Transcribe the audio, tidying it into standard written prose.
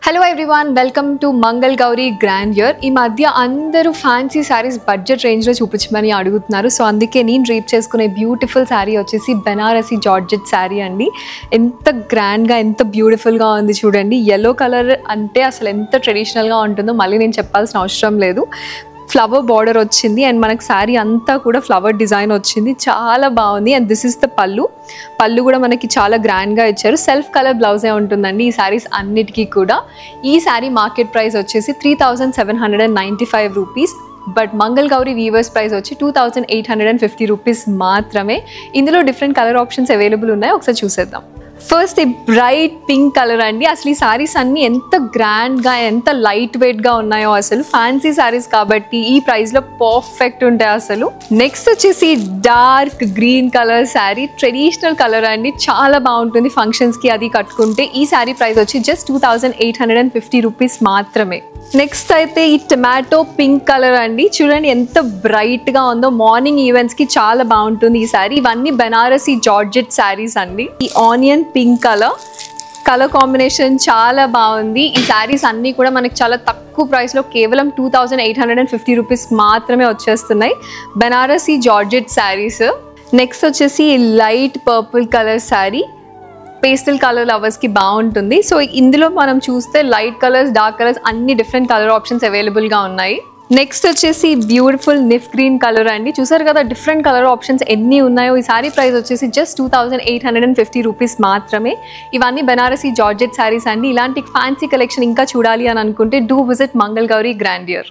Hello everyone, welcome to Mangal Gauri Grandeur. ఈ మధ్య అందరూ ఫ్యాన్సీ సారీస్ బడ్జెట్ రేంజ్లో చూపించమని అడుగుతున్నారు. సో అందుకే నేను డ్రీప్ చేసుకునే బ్యూటిఫుల్ శారీ వచ్చేసి బెనారసీ జార్జెట్ శారీ అండి. ఎంత గ్రాండ్గా ఎంత బ్యూటిఫుల్గా ఉంది చూడండి. ఎల్లో కలర్ అంటే అసలు ఎంత ట్రెడిషనల్గా ఉంటుందో మళ్ళీ నేను చెప్పాల్సిన అవసరం లేదు. ఫ్లవర్ బార్డర్ వచ్చింది అండ్ మనకు శారీ అంతా కూడా ఫ్లవర్ డిజైన్ వచ్చింది, చాలా బాగుంది. అండ్ దిస్ ఇస్ ద పళ్ళు కూడా మనకి చాలా గ్రాండ్గా ఇచ్చారు. సెల్ఫ్ కలర్ బ్లౌజే ఉంటుందండి ఈ శారీస్ అన్నిటికీ కూడా. ఈ శారీ మార్కెట్ ప్రైస్ వచ్చేసి 3795 rupees, but Mangal Gauri weavers price వచ్చి 2850 రూపీస్ మాత్రమే. ఇందులో డిఫరెంట్ కలర్ ఆప్షన్స్ అవైలబుల్ ఉన్నాయి, ఒకసారి చూసేద్దాం. ఫస్ట్ ఈ బ్రైట్ పింక్ కలర్ అండి. అసలు ఈ శారీస్ అన్నీ ఎంత గ్రాండ్గా ఎంత లైట్ వెయిట్గా ఉన్నాయో, అసలు ఫ్యాన్సీ శారీస్ కాబట్టి ఈ ప్రైస్లో పర్ఫెక్ట్ ఉంటాయి అసలు. నెక్స్ట్ వచ్చేసి dark green colour sari, traditional colour అండి, చాలా బాగుంటుంది ఫంక్షన్స్కి అది కట్టుకుంటే. ఈ శారీ ప్రైస్ వచ్చి జస్ట్ 2850 రూపీస్ మాత్రమే. నెక్స్ట్ అయితే ఈ టొమాటో పింక్ కలర్ అండి, చూడండి ఎంత బ్రైట్గా ఉందో. మార్నింగ్ ఈవెంట్స్కి చాలా బాగుంటుంది ఈ శారీ. ఇవన్నీ బెనారసీ జార్జెట్ శారీస్ అండి. ఈ ఆనియన్ పింక్ కలర్ కాంబినేషన్ చాలా బాగుంది. ఈ శారీస్ అన్నీ కూడా మనకి చాలా తక్కువ ప్రైస్లో కేవలం 2850 రూపీస్ మాత్రమే వచ్చేస్తున్నాయి, బెనారసీ జార్జెట్ శారీస్. నెక్స్ట్ వచ్చేసి light purple colour sari, pastel colour లవర్స్కి బాగుంటుంది. సో ఇందులో మనం చూస్తే లైట్ కలర్స్ డార్క్ కలర్స్ అన్ని డిఫరెంట్ కలర్ ఆప్షన్స్ అవైలబుల్గా ఉన్నాయి. నెక్స్ట్ వచ్చేసి బ్యూటిఫుల్ నిఫ్ గ్రీన్ కలర్ అండి, చూసారు కదా డిఫరెంట్ కలర్ ఆప్షన్స్ ఎన్ని ఉన్నాయో. ఈ శారీ ప్రైస్ వచ్చేసి జస్ట్ 2850 రూపీస్ మాత్రమే. ఇవన్నీ బెనారసీ జార్జెట్ శారీస్ అండి. ఇలాంటి ఫ్యాన్సీ కలెక్షన్ ఇంకా చూడాలి అని అనుకుంటే do visit Mangal Gauri grandeur.